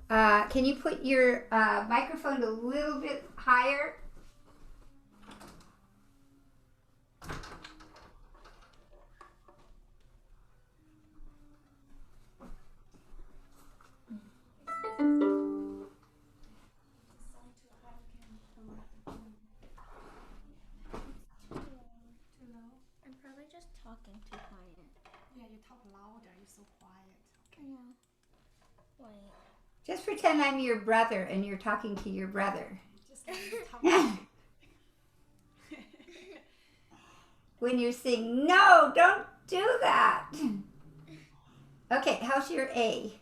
Can you put your microphone a little bit higher? I'm probably just talking too quiet. Yeah, you talk louder. You're so quiet. Okay. Yeah. Wait. Just pretend I'm your brother and you're talking to your brother. Just talk. When you sing, no, don't do that. Okay, how's your A?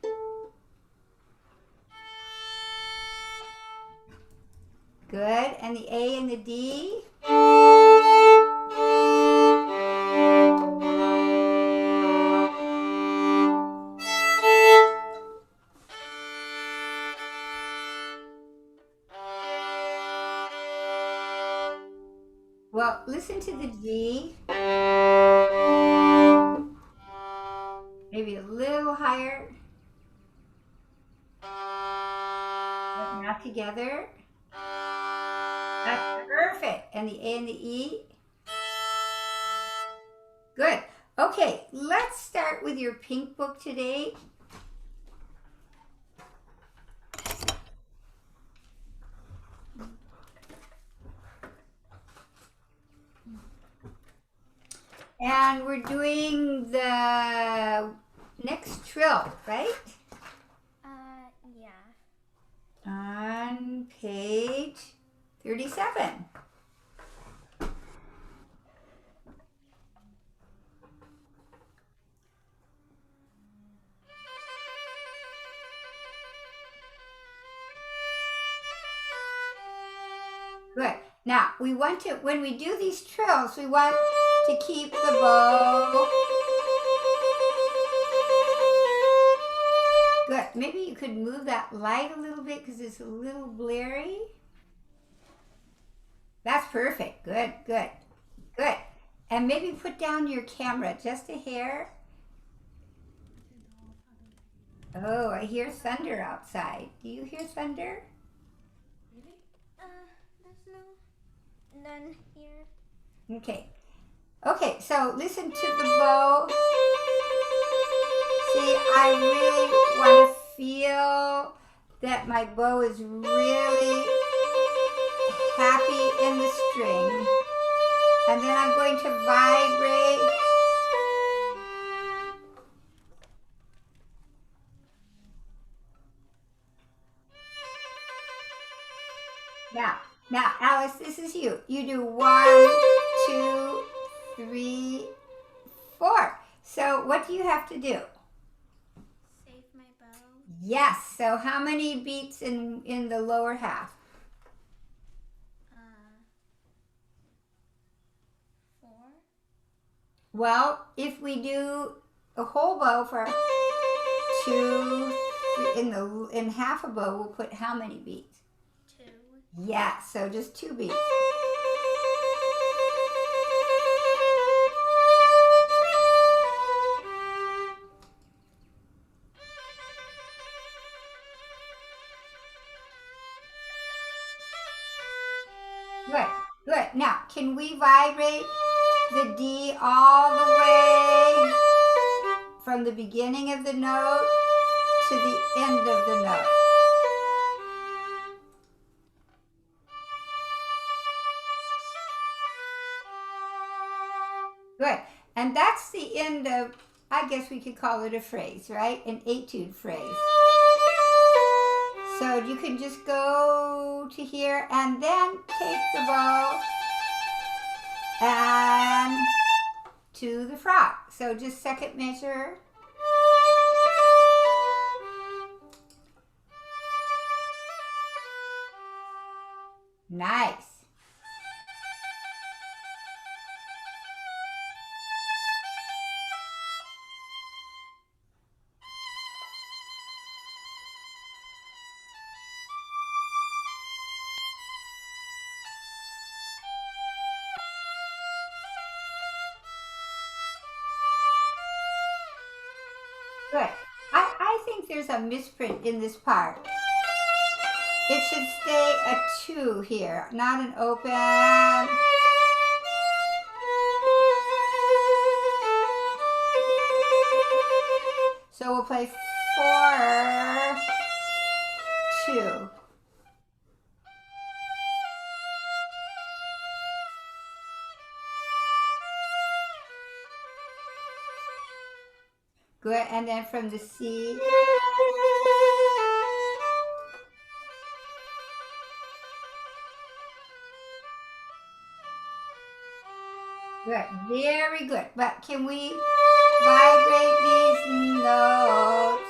Good. And the A and the D? Well, listen to the G. Maybe a little higher. But not together. That's perfect. And the A and the E? Good. Okay, let's start with your pink book today. And we're doing the next trill, right? Yeah. On page 37. Good. Now, we want to, when we do these trills, we want to keep the bow. Good. Maybe you could move that light a little bit because it's a little blurry. That's perfect. Good, good, good. And maybe put down your camera just a hair. Oh, I hear thunder outside. Do you hear thunder? Really? There's none here. Okay. Okay, so listen to the bow. See, I really want to feel that my bow is really happy in the string. And then I'm going to vibrate. Now, Alice, this is you. You do 1, 2, 3, 4. So what do you have to do? Save my bow. Yes. So how many beats in the lower half? 4. Well, if we do a whole bow for 2, in half a bow, we'll put how many beats? 2. Yeah, so just 2 beats. Good, good. Now, can we vibrate the D all the way from the beginning of the note to the end of the note? Good. And that's the end of, I guess we could call it a phrase, right? An etude phrase. So you can just go to here and then take the bow and to the frog. So just second measure. Nice. Good. I think there's a misprint in this part. It should stay a 2 here, not an open. So we'll play 4, 2. Good, and then from the C. Good, very good. But can we vibrate these notes?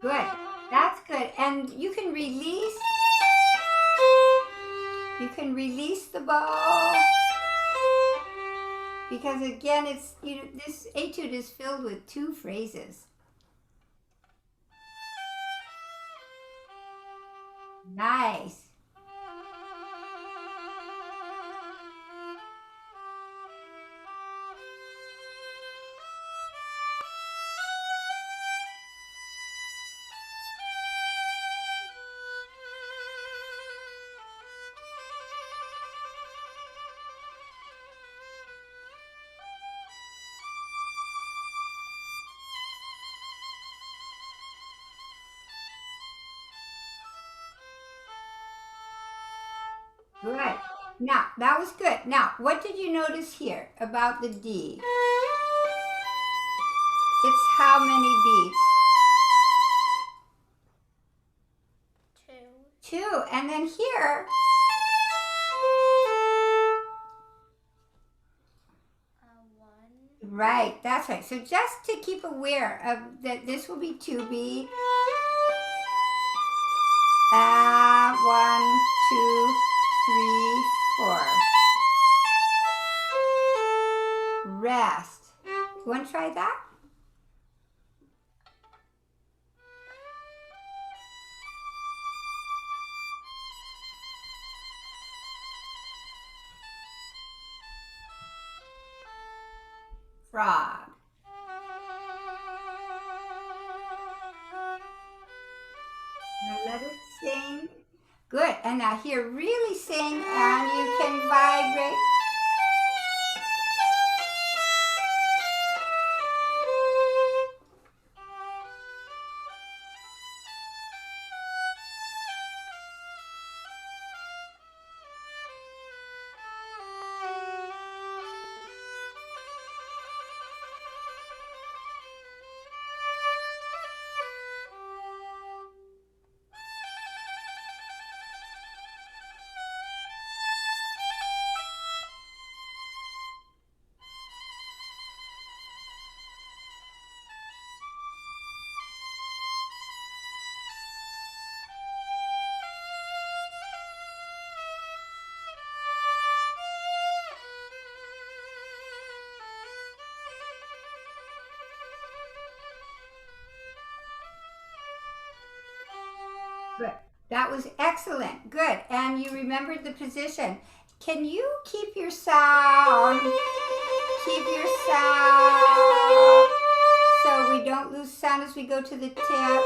Good, that's good. And you can release the bow. Because again, it's, you know, this etude is filled with 2 phrases. Nice. Good. Now, that was good. Now, what did you notice here about the D? It's how many beats? 2. 2. And then here, 1. right, that's right. So just to keep aware of that, this will be 2B. 1, 2, 3, 4. Rest. You want to try that? Frog. Now let it sing. Good. And now here, really sing, and you can vibrate. Good. That was excellent. Good. And you remembered the position. Can you keep your sound? Keep your sound so we don't lose sound as we go to the tip.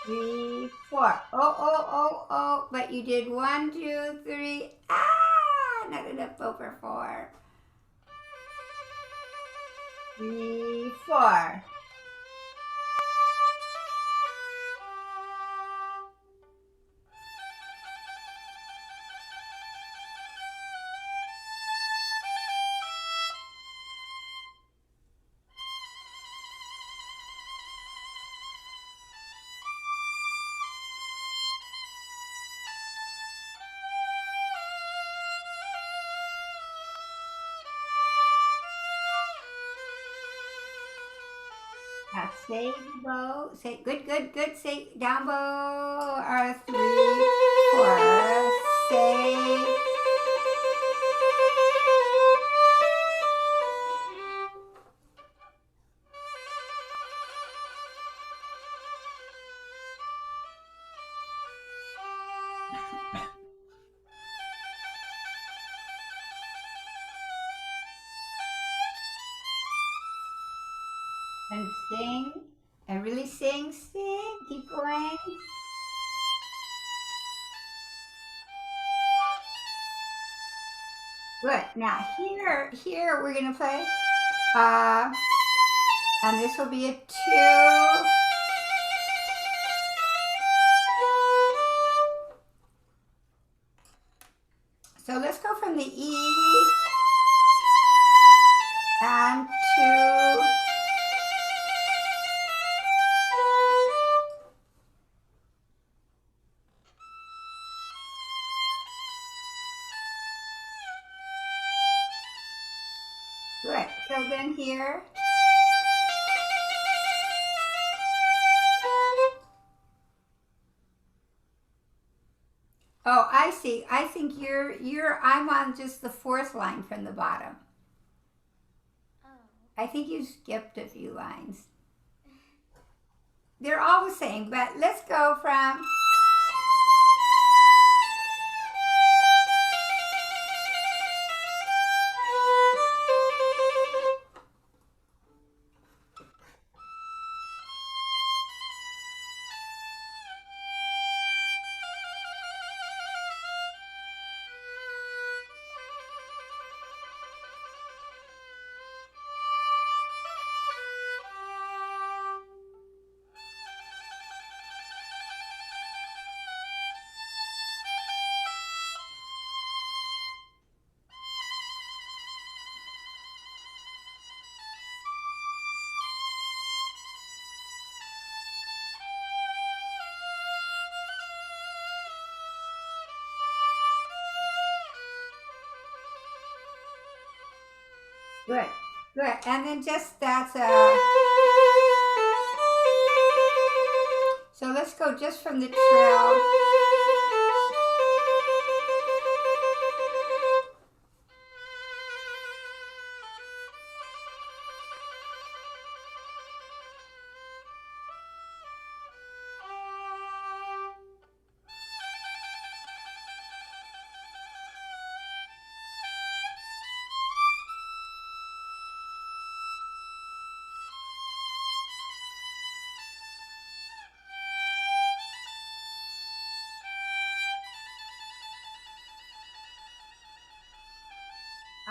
Three, 4. Oh. But you did 1, 2, 3. Not enough over 4. 3, 4. Now say bow. Say good. Say down bow. 3, 4. Say. And sing. And really sing, sing. Keep going. Good. Now here we're gonna play. And this will be a 2. So let's go from the E and 2. Good. So then here. Oh, I see. I think I'm on just the 4th line from the bottom. Oh. I think you skipped a few lines. They're all the same, but let's go from good, good, and then just that's a. So let's go just from the trill.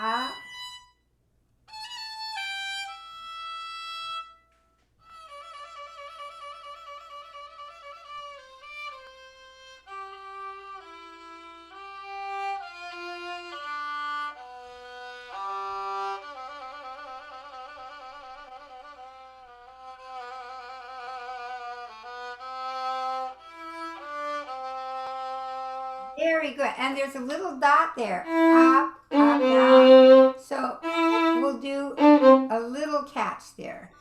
Ah. Very good. And there's a little dot there. Up, up, down. So we'll do a little catch there.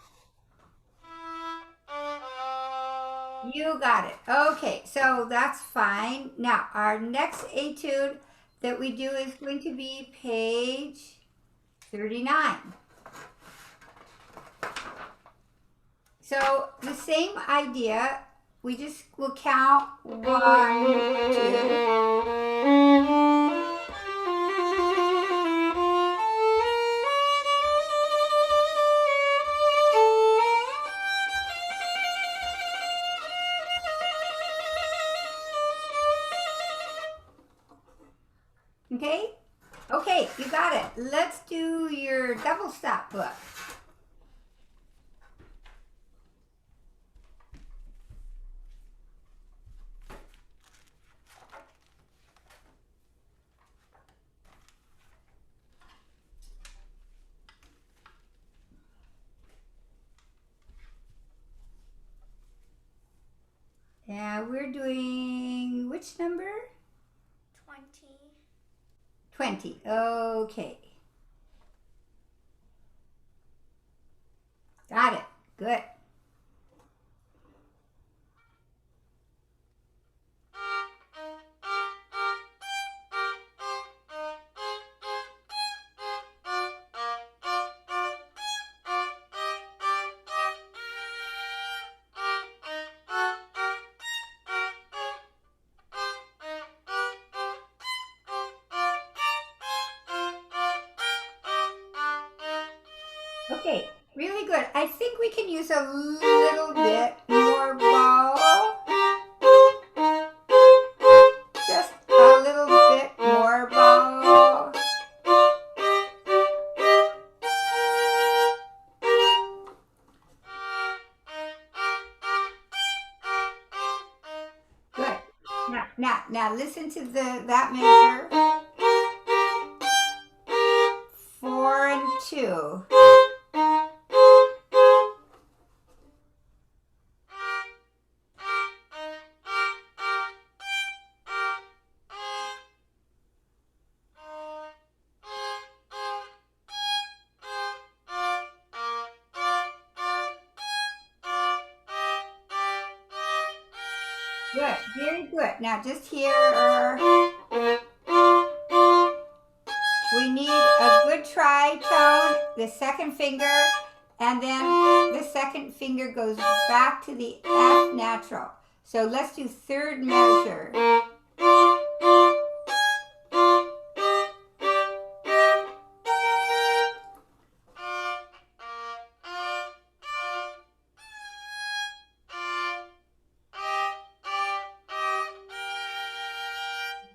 You got it. Okay, so that's fine. Now, our next etude that we do is going to be page 39. So the same idea, we just will count 1, 2. Okay? Okay, you got it. Let's do your double stop book. Yeah, we're doing which number? 20. 20. Okay. Got it. Good. Okay, Really good. I think we can use a little bit more bow. Just a little bit more bow. Good. Now listen to that measure. 4 and 2. Good, very good. Now just here, we need a good tritone, the second finger, and then the second finger goes back to the F natural. So let's do third measure.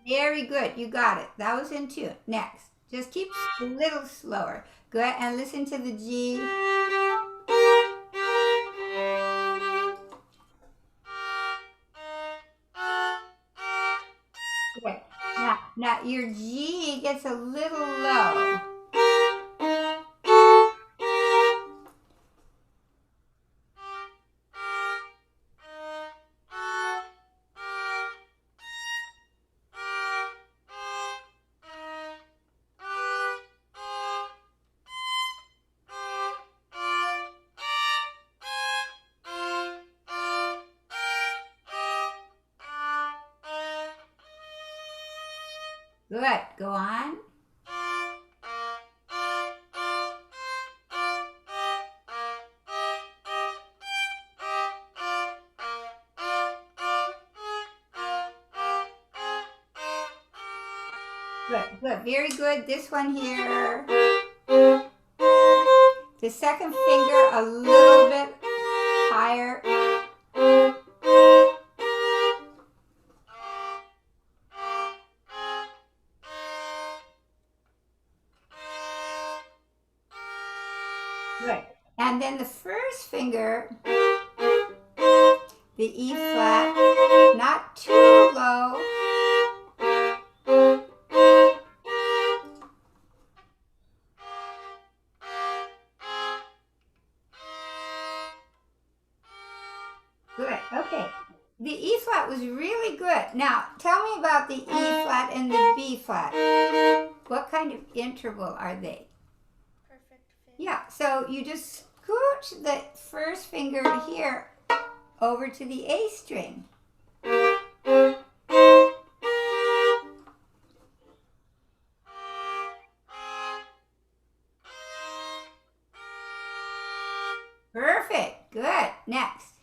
Very good, you got it. That was in tune. Next, just keep a little slower. Good, and listen to the G. Okay, now your G gets a little low. Good, go on. Good, good, very good. This one here. The second finger a little bit higher. Good. And then the first finger, the E flat, not too low. Good, okay. The E flat was really good. Now, tell me about the E flat and the B flat. What kind of interval are they? Perfect fit. Yeah, so you just scooch the first finger here over to the A string. Perfect, good. Next.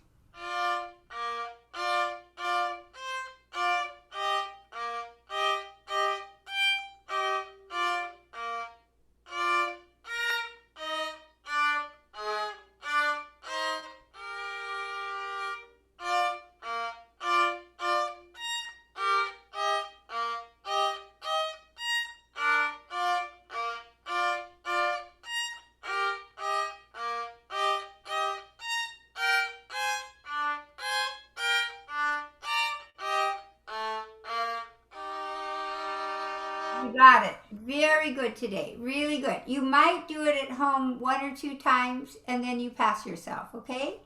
You got it. Very good today. Really good. You might do it at home 1 or 2 times and then you pass yourself, okay?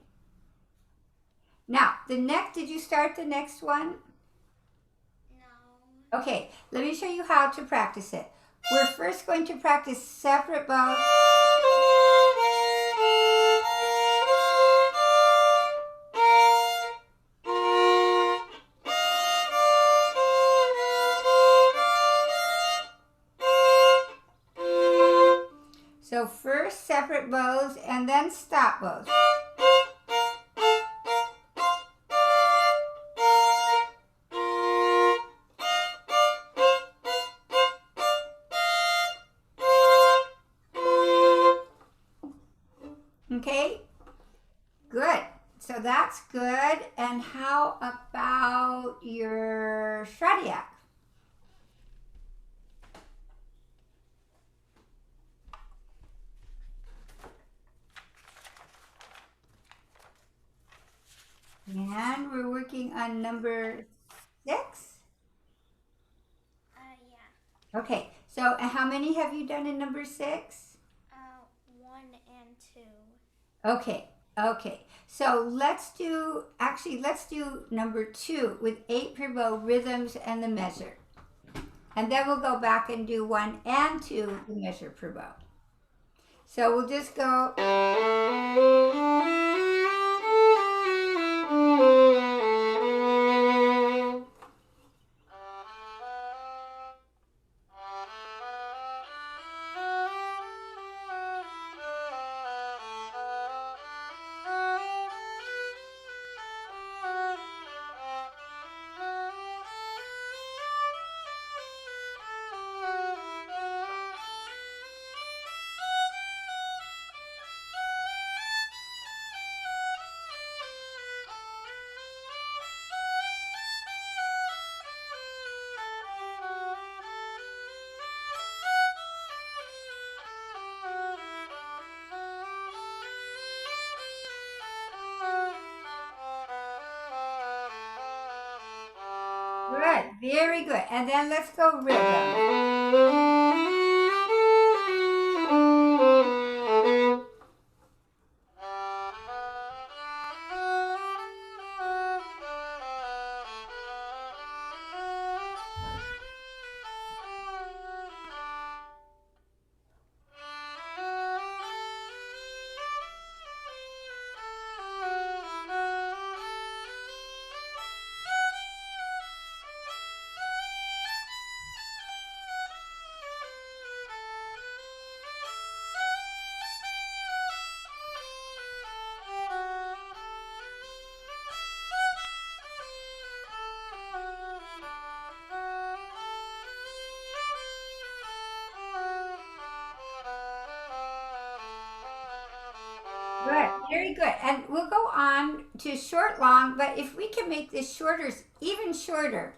Now, did you start the next one? No. Okay, let me show you how to practice it. We're first going to practice separate bows. So first separate bows and then stop bows. Okay, good. So that's good. And how about your Schradieck? And we're working on number 6. Yeah. Okay, so how many have you done in number 6? 1 and 2. Okay, okay. So let's do number 2 with 8 per bow, rhythms and the measure. And then we'll go back and do 1 and 2, the measure per bow. So we'll just go. Good, very good. And then let's go rhythm. Good, very good. And we'll go on to short, long, but if we can make this shorter, even shorter.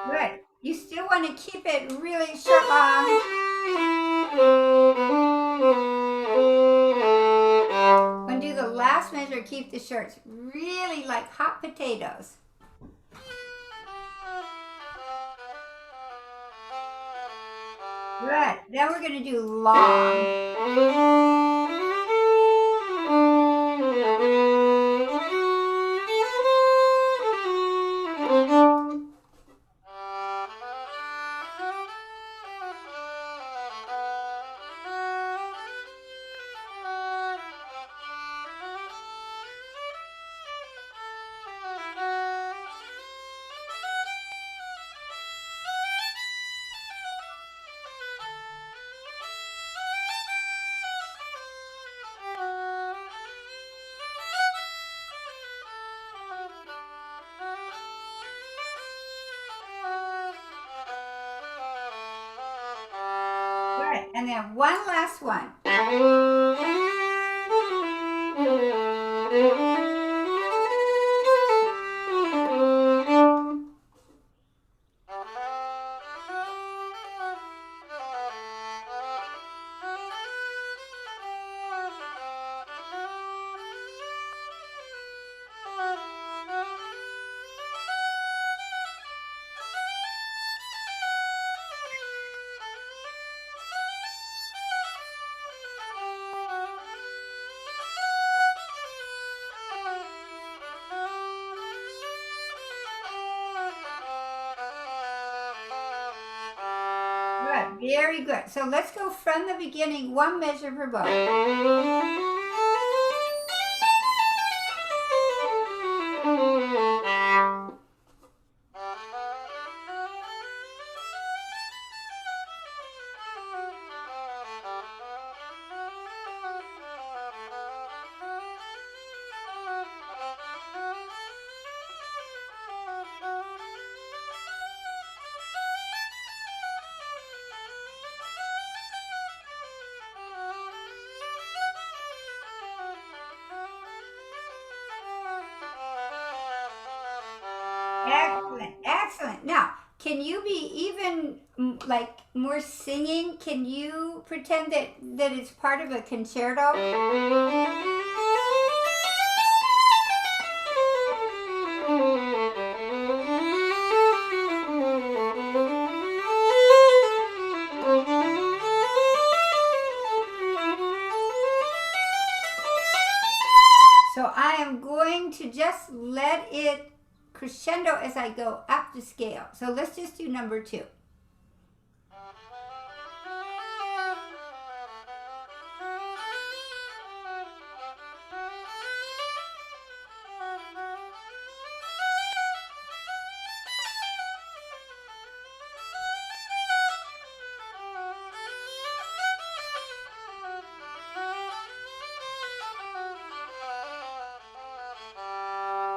Good. You still want to keep it really short, long. When do the last measure, keep the shorts really like hot potatoes. Good. Then we're going to do long. Good. And then one last one. Very good. So let's go from the beginning, one measure per bow. Excellent, excellent. Now, can you be even like more singing? Can you pretend that it's part of a concerto? So I am going to just let it crescendo as I go up the scale. So let's just do number 2.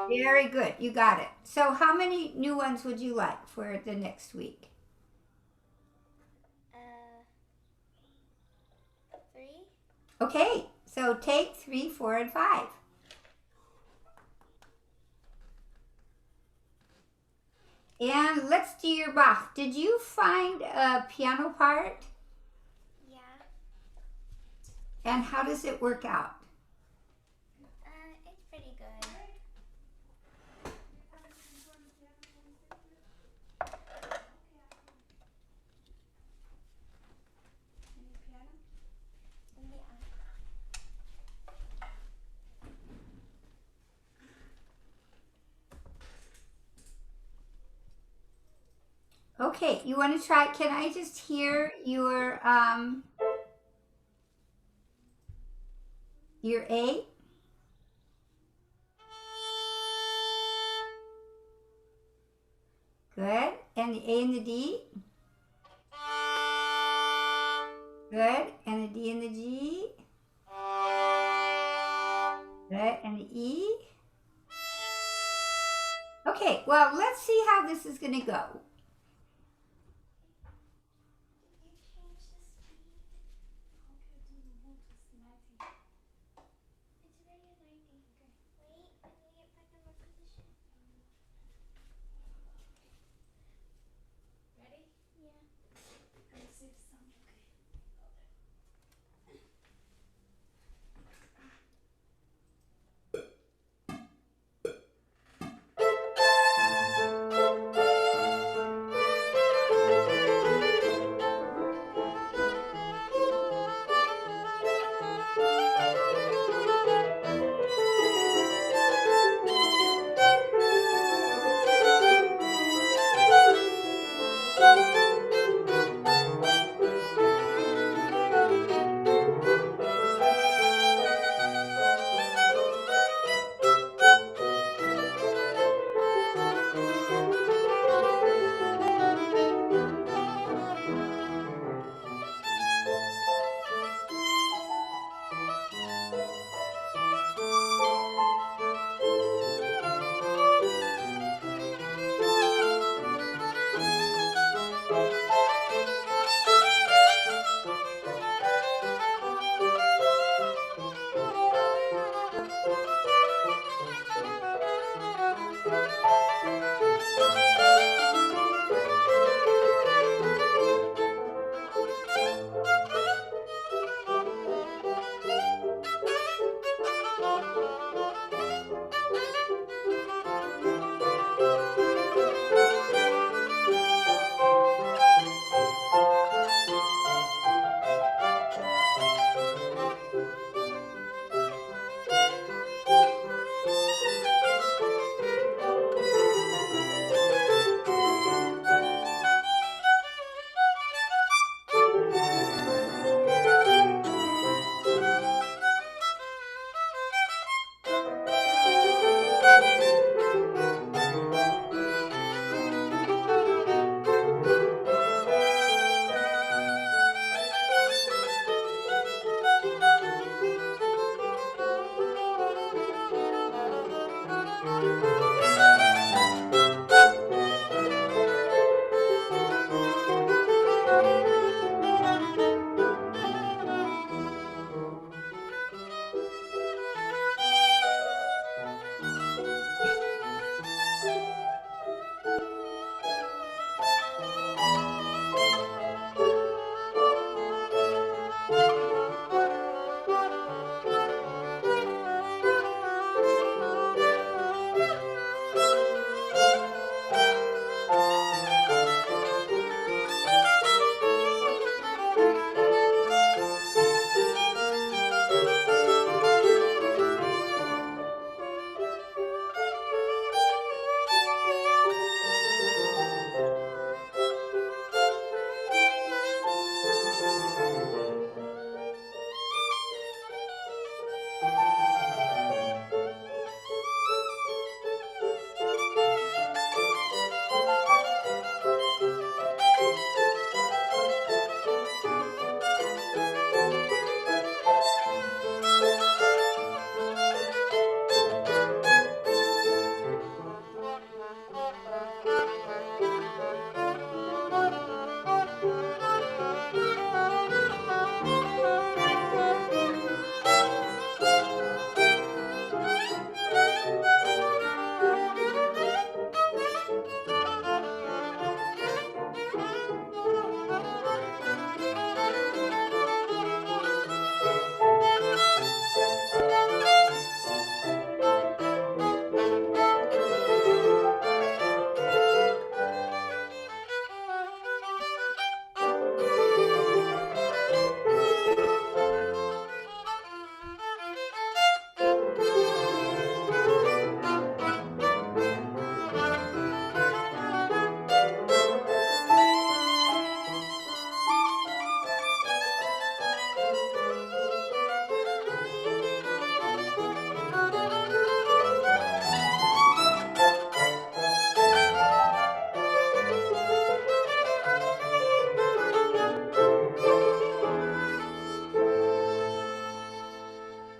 Very good. You got it. So how many new ones would you like for the next week? 3. Okay. So take 3, 4, and 5. And let's do your Bach. Did you find a piano part? Yeah. And how does it work out? It's pretty good. Okay, you want to try? Can I just hear your A? Good. And the A and the D? Good. And the D and the G? Good. And the E? Okay, well, let's see how this is going to go.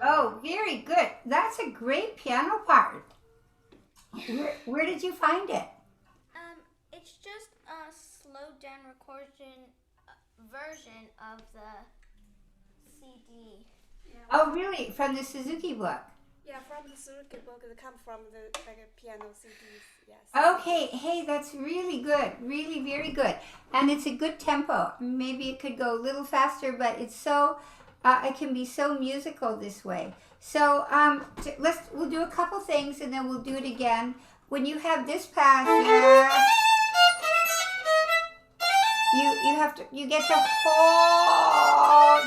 Oh, very good. That's a great piano part. Where did you find it? It's just a slowed down recording version of the CD. Yeah. Oh, really? From the Suzuki book? Yeah, from the Suzuki book, it come from the piano CDs. Yes. Okay, hey, that's really good. Really, very good. And it's a good tempo. Maybe it could go a little faster, but it's so, it can be so musical this way. So we'll do a couple things and then we'll do it again. When you have this pass, you get to hold.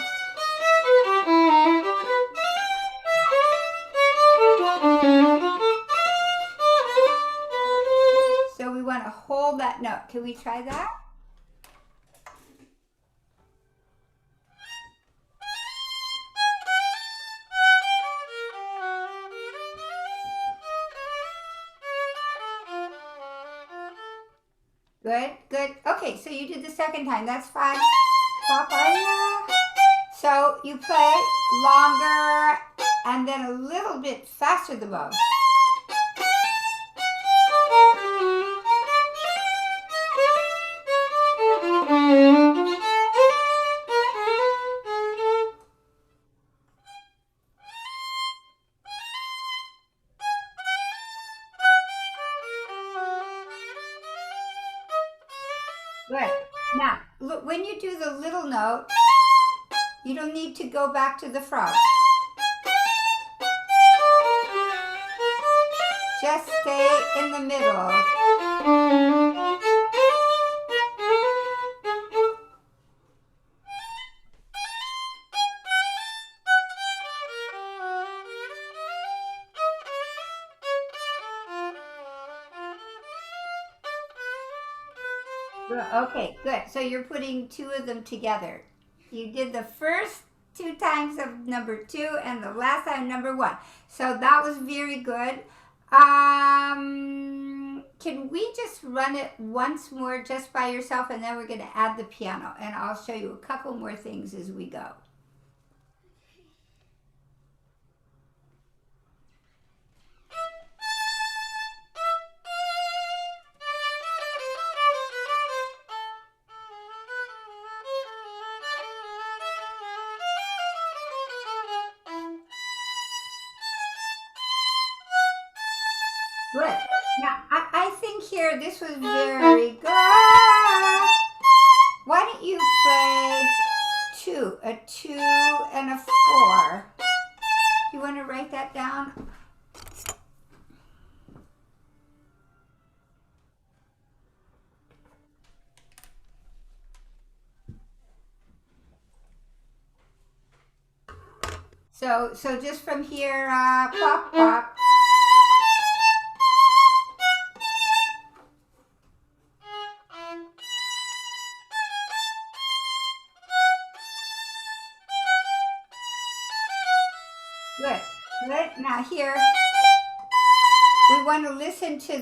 So we want to hold that note. Can we try that? Good, good. Okay, so you did the second time. That's fine. So you play longer and then a little bit faster the bow. Good. Now, look, when you do the little note, you don't need to go back to the frog. Just stay in the middle. Okay, good. So you're putting two of them together. You did the first 2 times of number 2 and the last time number 1. So that was very good. Can we just run it once more just by yourself and then we're going to add the piano and I'll show you a couple more things as we go. Good. Now, I think here this was very good. Why don't you play 2, a 2 and a 4. Do you want to write that down? So just from here, pop, pop. Good, good. Now here, we want to listen to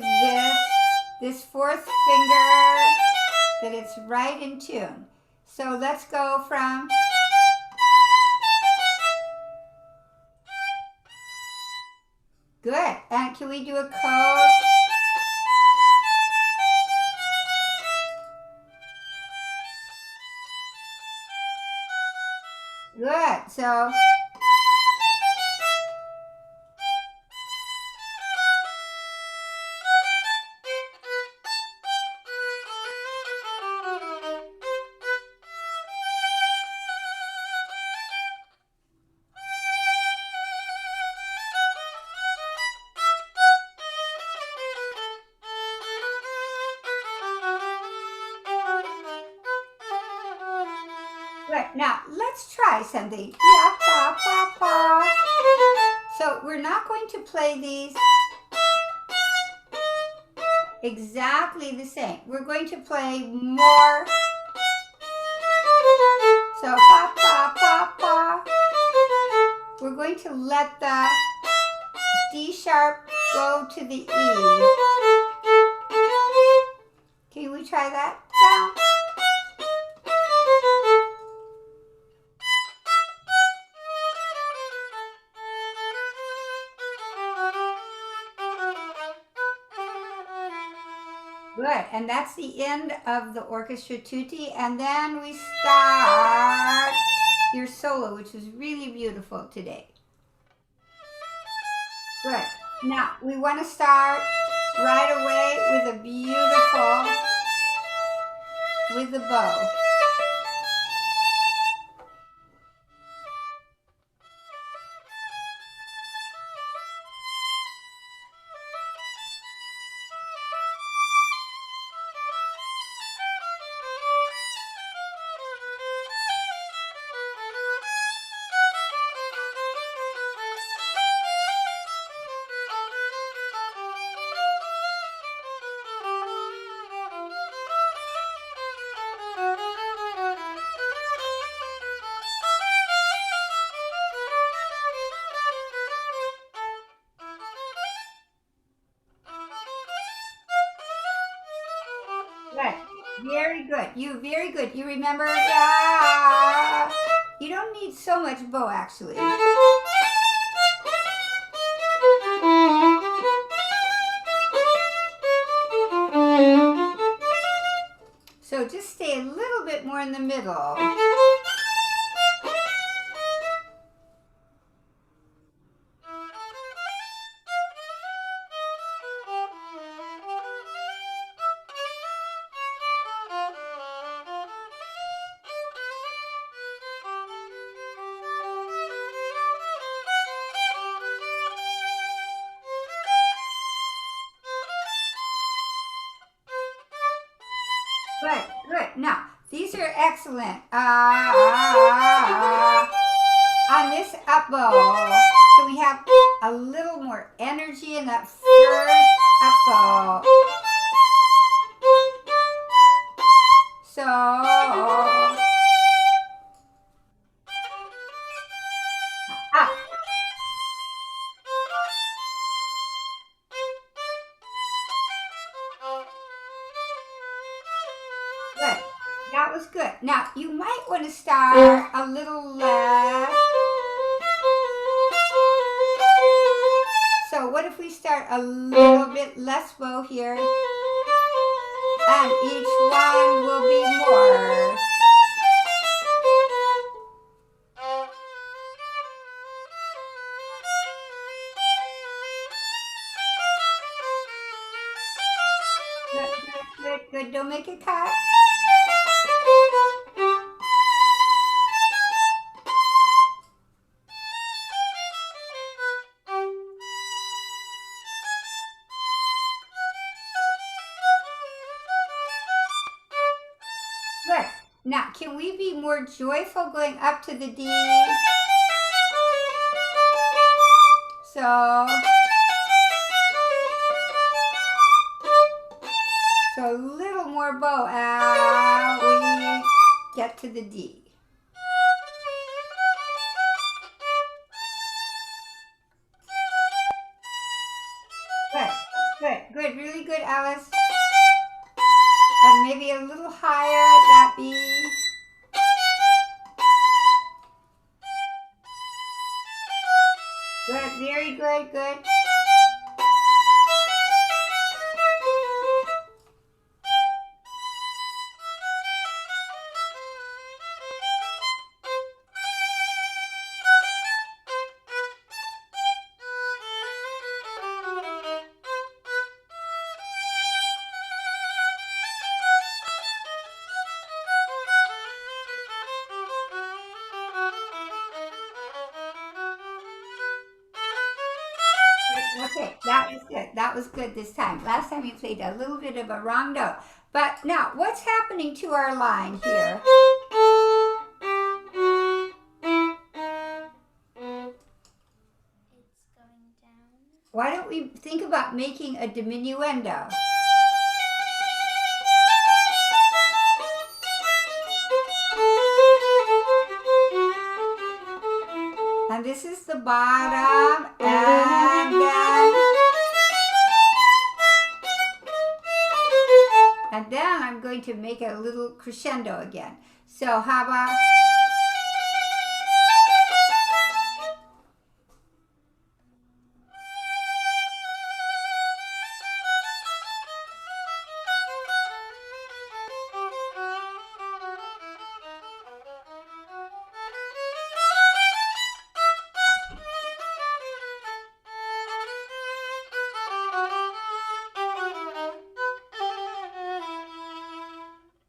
this 4th finger, that it's right in tune. So let's go from good. And can we do a chord? Good. So right, now let's try something. Yeah, pa, pa, pa. So we're not going to play these exactly the same. We're going to play more. So pa, pa, pa, pa. We're going to let the D sharp go to the E. Can we try that? Down. Good, and that's the end of the orchestra tutti, and then we start your solo, which was really beautiful today. Good. Now, we want to start right away with a beautiful, with the bow. Good. Very good. Very good. You remember? Yeah. You don't need so much bow, actually. So just stay a little bit more in the middle. Good, good. Now, these are excellent. On this up bow, so we have a little more energy in that first up bow. So, up. Good. That was good. Now, you might want to start a little less. So what if we start a little bit less bow here? And each one will be more. Good, good, good, good. Don't make it cut. Good. Now, can we be more joyful going up to the D? So a little more bow as we get to the D. Good, good, good, really good, Alice. And maybe a little higher at that B. Good, very good, good. Okay, that was good. That was good this time. Last time you played a little bit of a wrong note. But now, what's happening to our line here? It's going down. Why don't we think about making a diminuendo? bottom, and then I'm going to make it a little crescendo again. So how about...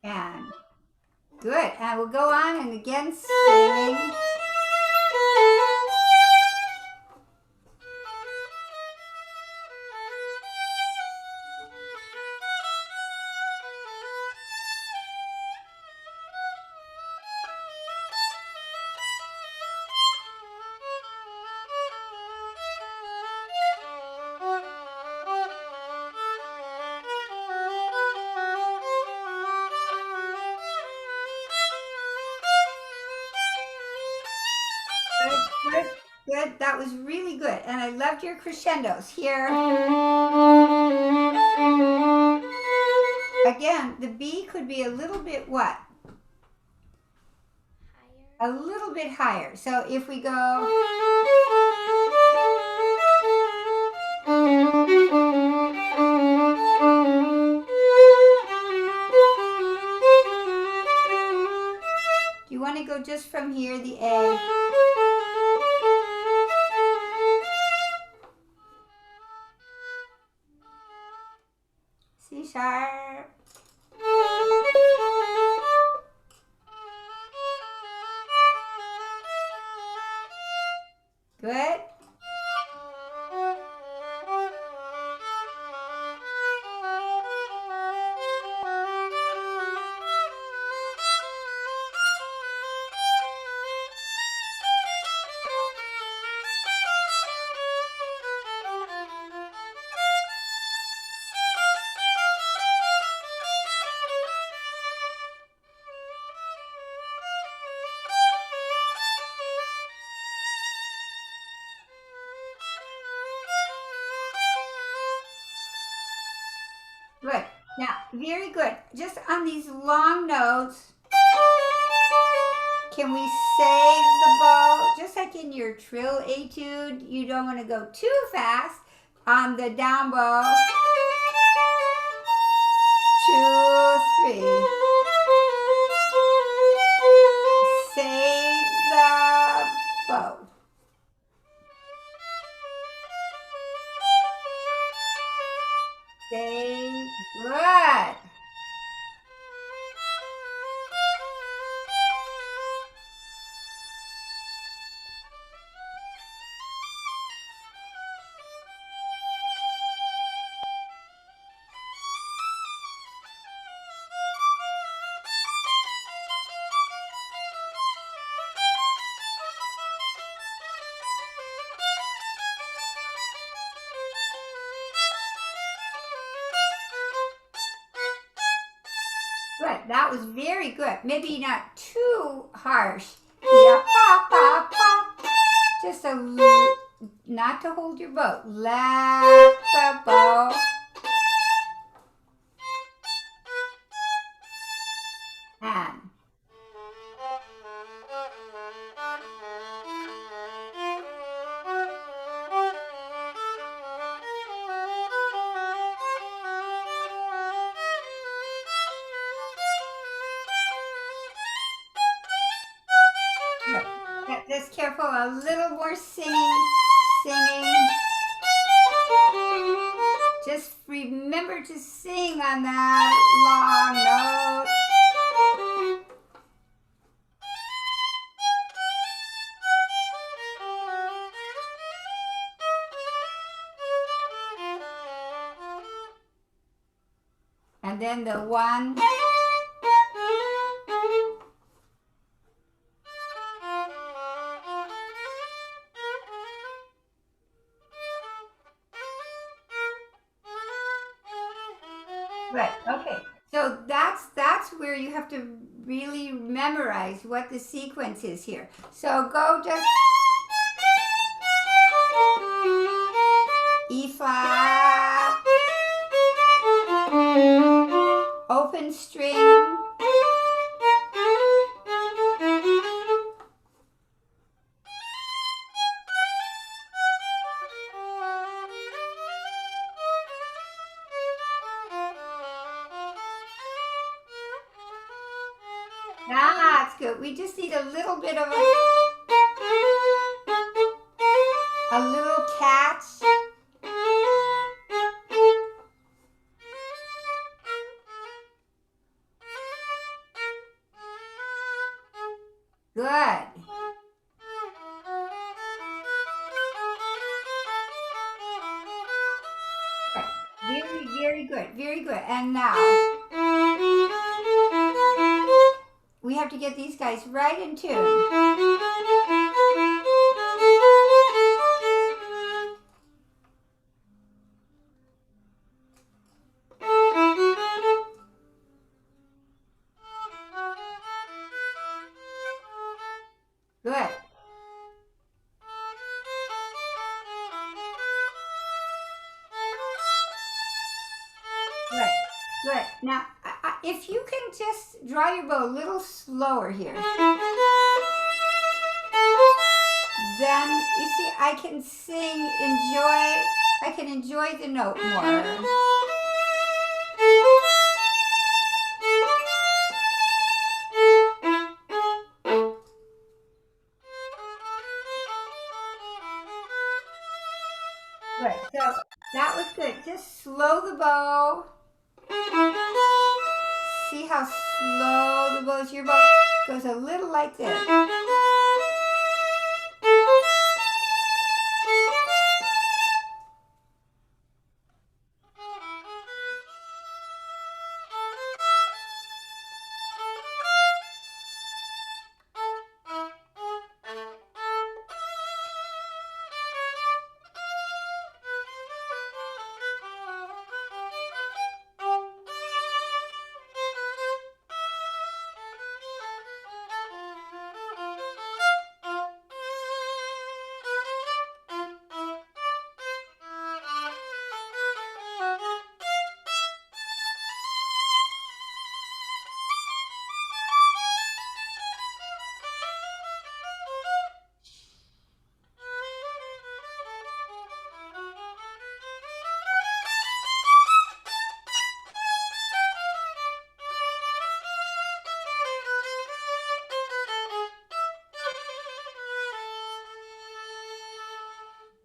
And good. And we'll go on and again sing. Good, good. That was really good. And I loved your crescendos here. Again, the B could be a little bit what? Higher. A little bit higher. So if we go... Do you want to go just from here, the A? C sharp. Good. Good. Now, very good. Just on these long notes, can we save the bow? Just like in your trill etude, you don't want to go too fast on the down bow. 2, 3. Save the bow. Stay good. Good. That was very good. Maybe not too harsh. Yeah, pop, pop, pop. Just a little, not to hold your bow. Let the bow. And just careful, a little more singing. Just remember to sing on that long note. And then the one. Right, okay. So that's where you have to really memorize what the sequence is here. So go just... open string. That's good. We just need a little bit of a little catch. Good. Very, very good. Very good. And now we have to get these guys right in tune. Good. Good. Good. Now, if you can just draw your bow a little slower here, then you see I can sing, I can enjoy the note more. Good. So that was good. Just slow the bow. See how slow the bow is? Your bow goes a little like this.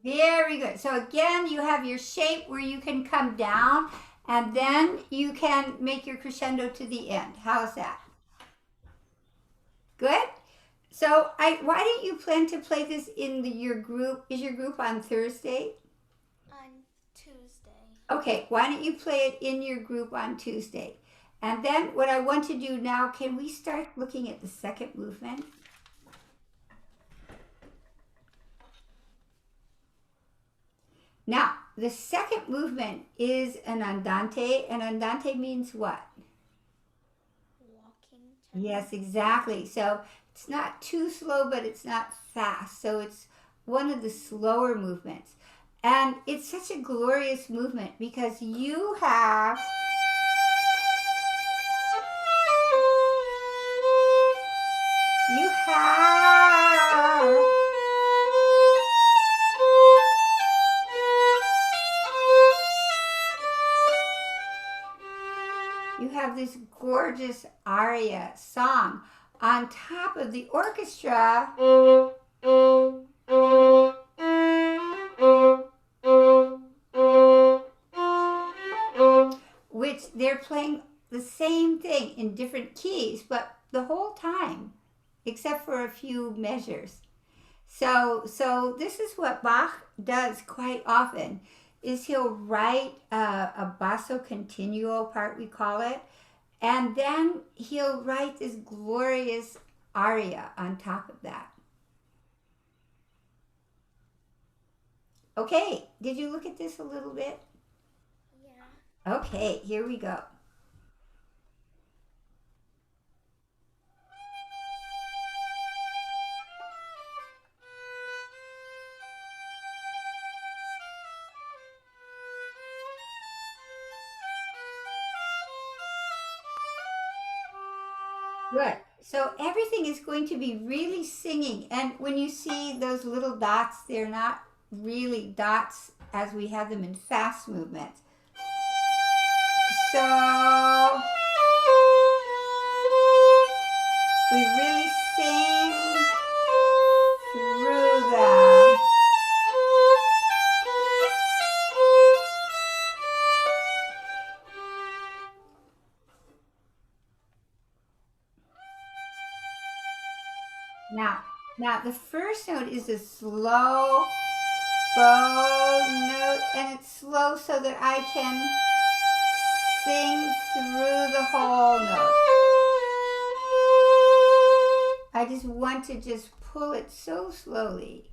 Very good. So again, you have your shape where you can come down and then you can make your crescendo to the end. How's that? Good? So why don't you plan to play this in your group? Is your group on Thursday? On Tuesday. Okay, why don't you play it in your group on Tuesday? And then what I want to do now, can we start looking at the second movement? Now, the second movement is an andante. An andante means what? Walking. Yes, exactly. So it's not too slow, but it's not fast. So it's one of the slower movements. And it's such a glorious movement because you have this gorgeous aria song on top of the orchestra, which they're playing the same thing in different keys, but the whole time, except for a few measures. So this is what Bach does quite often, is he'll write a basso continuo part, we call it, and then he'll write this glorious aria on top of that. Okay, did you look at this a little bit? Yeah. Okay, here we go. Good. So everything is going to be really singing. And when you see those little dots, they're not really dots as we have them in fast movement. So we really sing through them. Now the first note is a slow bow note, and it's slow so that I can sing through the whole note. I just want to just pull it so slowly.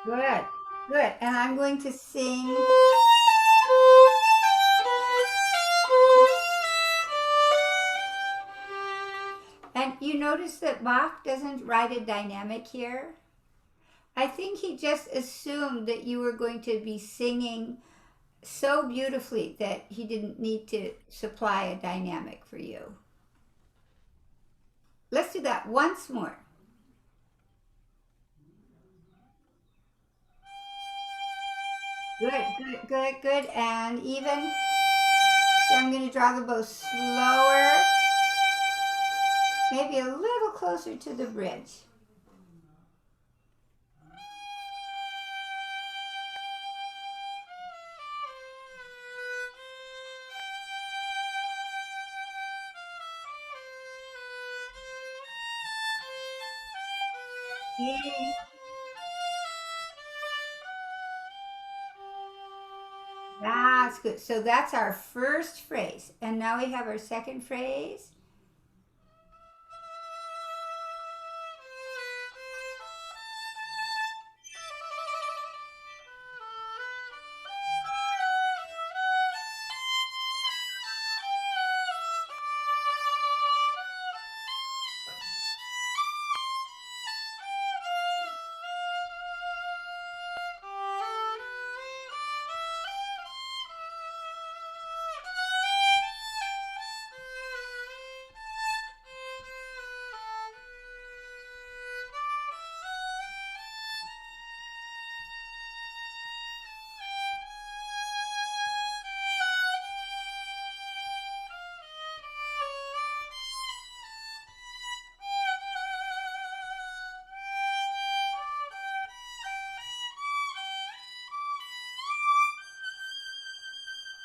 Good, good. And I'm going to sing. And you notice that Bach doesn't write a dynamic here. I think he just assumed that you were going to be singing so beautifully that he didn't need to supply a dynamic for you. Let's do that once more. Good, good, good, good. And even. So I'm going to draw the bow slower. Maybe a little closer to the bridge. Okay. That's good. So that's our first phrase. And now we have our second phrase.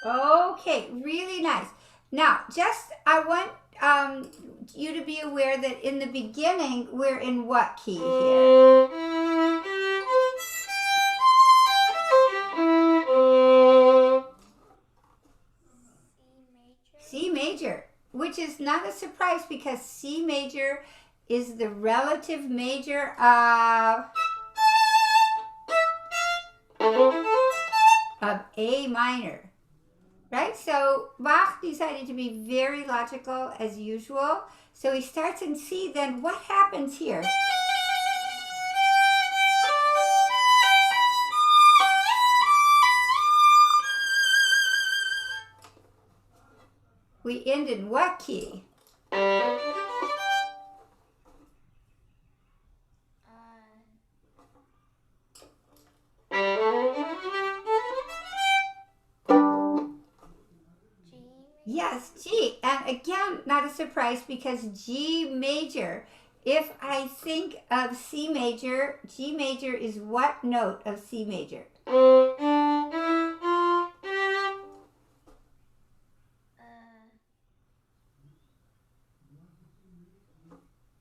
Okay, really nice. Now, I want you to be aware that in the beginning, we're in what key here? C major, which is not a surprise because C major is the relative major of A minor. Right? So Bach decided to be very logical as usual. So he starts in C, then what happens here? We end in what key? Yes, G. And again, not a surprise because G major. If I think of C major, G major is what note of C major?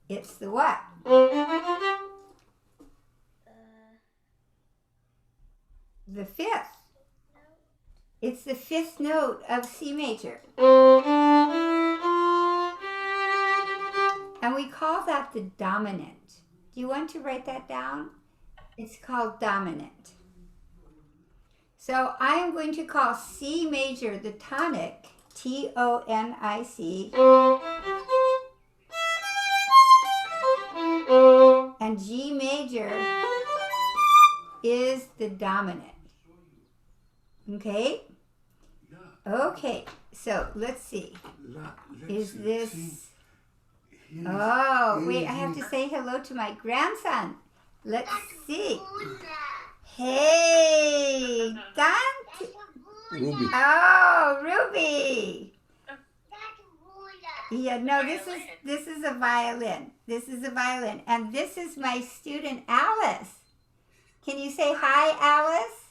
It's the what? The fifth. It's the fifth note of C major. And we call that the dominant. Do you want to write that down? It's called dominant. So I am going to call C major the tonic, Tonic. And G major is the dominant. Okay? Okay, so let's see. Is this... Oh, wait, I have to say hello to my grandson. Let's see. Hey, Dante. Ruby. Oh, Ruby. Yeah, no, this is a violin. This is a violin. And this is my student, Alice. Can you say hi, Alice?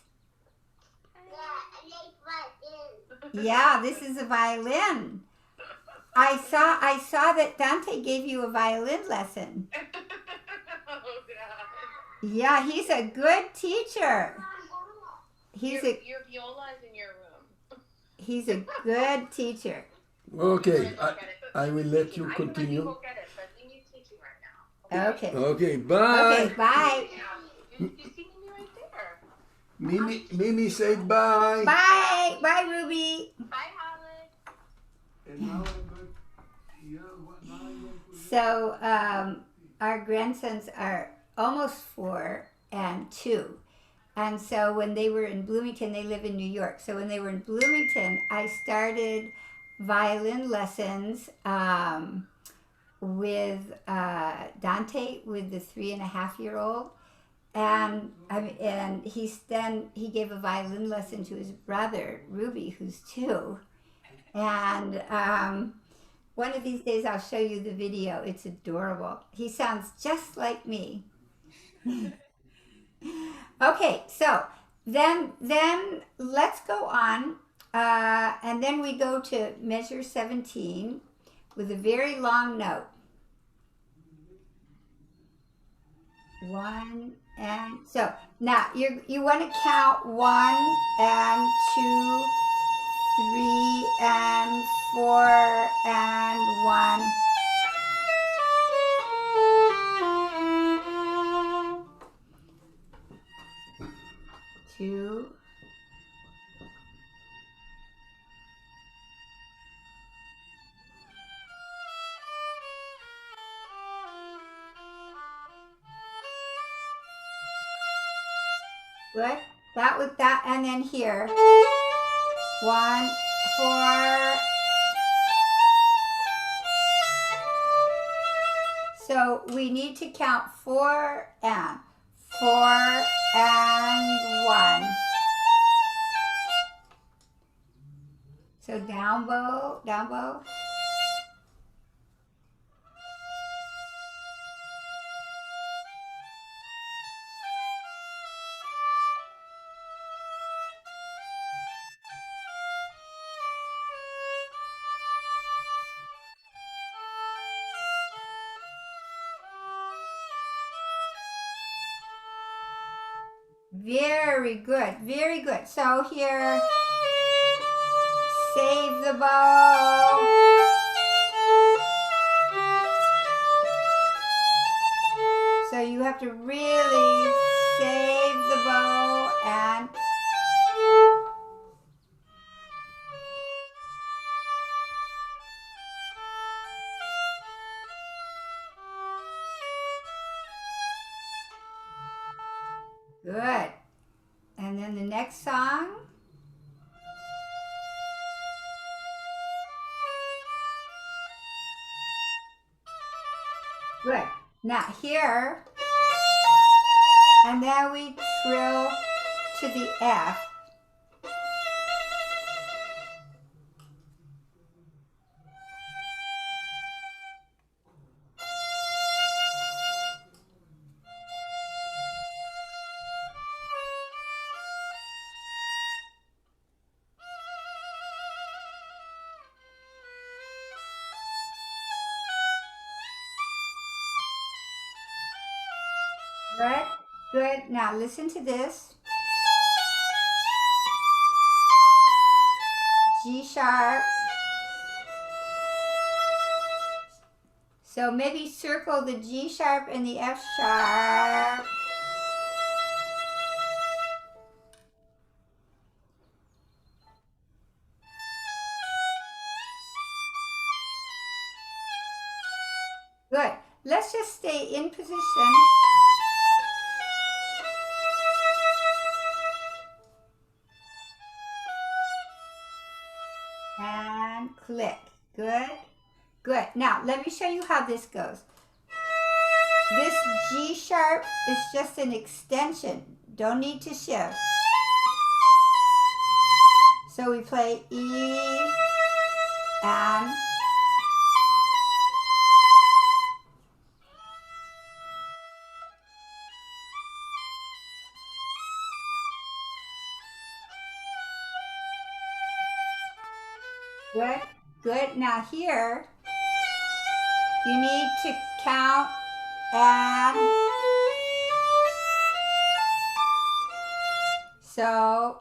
Yeah, this is a violin. I saw that Dante gave you a violin lesson. Oh, God. Yeah, he's a good teacher. Your viola is in your room. He's a good teacher. Okay, I will let you I can let you continue. go get it, but we need teaching right now. Okay. Okay, bye. Okay, bye. You see me right there. Mimi said bye. Bye. Bye, Ruby. Bye, Holly. And now I'm going, yeah, what now I'm going to... So our grandsons are almost 4 and 2. And so when they were in Bloomington, they live in New York. So when they were in Bloomington, I started violin lessons with Dante, with the 3.5-year-old. And he gave a violin lesson to his brother, Ruby, who's 2. And one of these days I'll show you the video. It's adorable. He sounds just like me. Okay, so then let's go on, and then we go to measure 17 with a very long note. 1 and so now you want to count 1 and 2, 3 and 4 and 1. Two. Good. That was that, and then here. 1, 4. So we need to count 4 and 4 and 1. So down bow, down bow. Very good, very good. So here, save the bow. So you have to really save the bow and good. And then the next song. Good. Now here, and then we trill to the F. Good, good. Now listen to this. G sharp. So maybe circle the G sharp and the F sharp. Good. Let's just stay in position. And click. Good. Good. Now, let me show you how this goes. This G sharp is just an extension. Don't need to shift. So we play E and good, good. Now here, you need to count and so,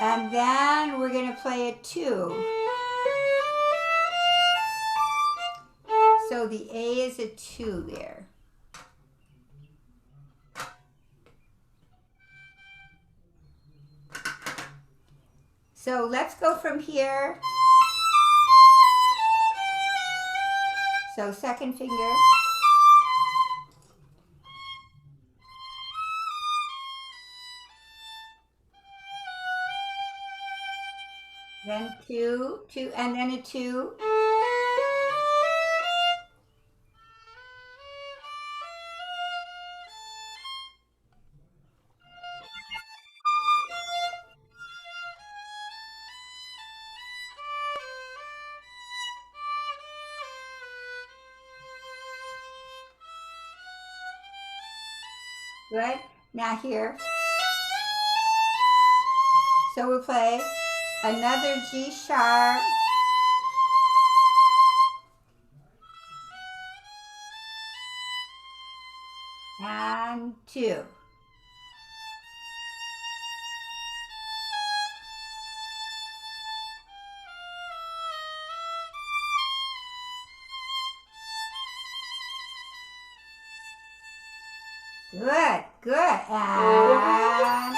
and then we're going to play a 2. So the A is a 2 there. So let's go from here. So second finger. Then 2, 2, and then a 2. Good. Now here. So we'll play another G sharp. And 2. Good, good. And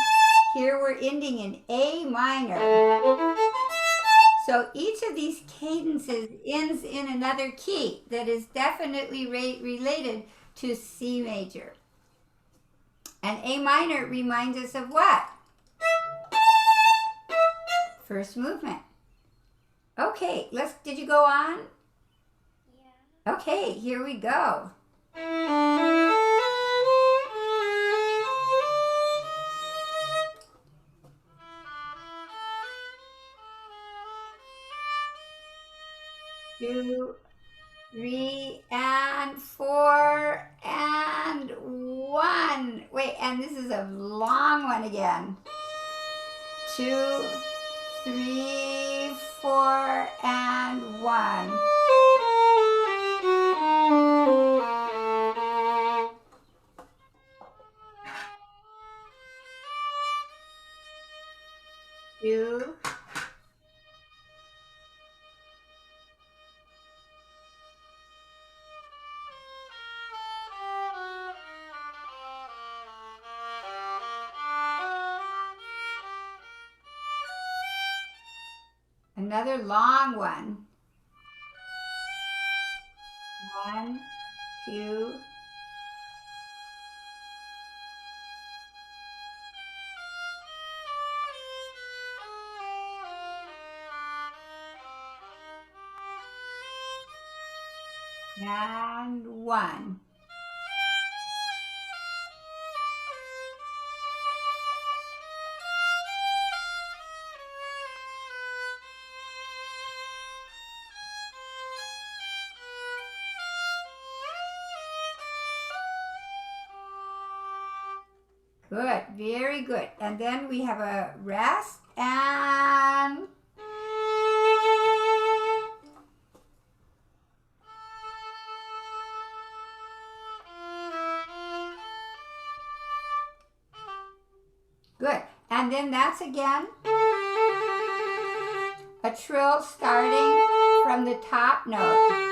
here we're ending in A minor. So each of these cadences ends in another key that is definitely related to C major. And A minor reminds us of what? First movement. Okay, did you go on? Yeah. Okay, here we go. Two, 3, and 4, and 1. Wait, and this is a long one again. 2, 3, 4, and 1. Two. Another long one. 1, 2. And 1. Good, very good. And then we have a rest and good. And then that's again a trill starting from the top note.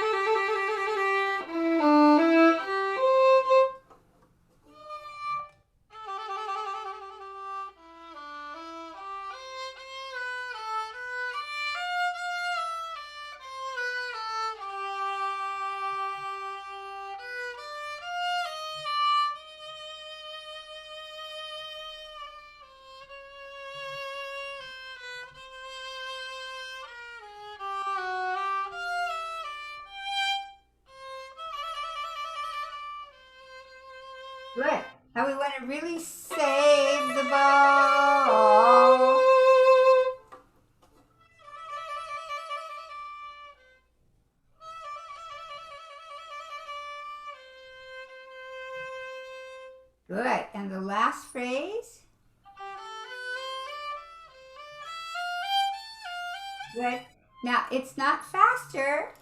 Good. Now we want to really save the bow. Good. And the last phrase. Good. Now it's not faster.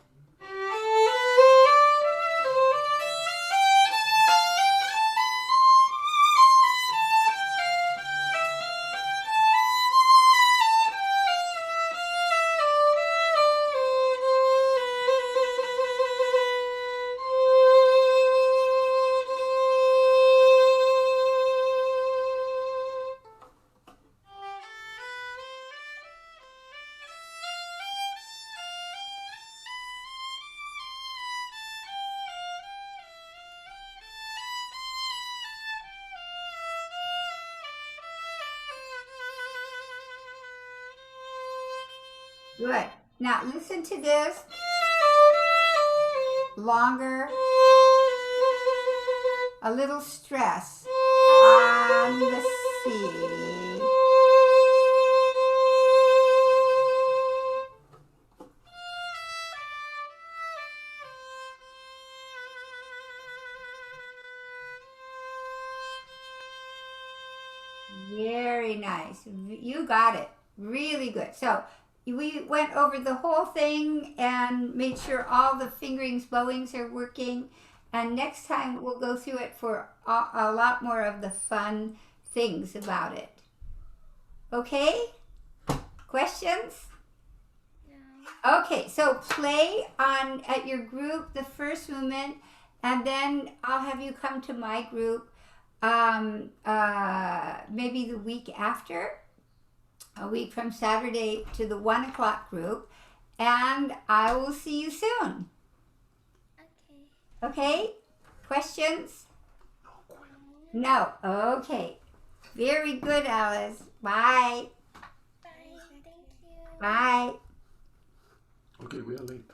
Good. Now listen to this. Longer. A little stress on the C. Very nice. You got it. Really good. So we went over the whole thing and made sure all the fingerings, bowings are working. And next time we'll go through it for a lot more of the fun things about it. Okay? Questions? No. Okay, so play on at your group the first movement, and then I'll have you come to my group maybe the week after, a week from Saturday to the 1 o'clock group, and I will see you soon. Okay. Okay? Questions? No. Okay. Very good, Alice. Bye. Bye. Thank you. Bye. Okay, we are late.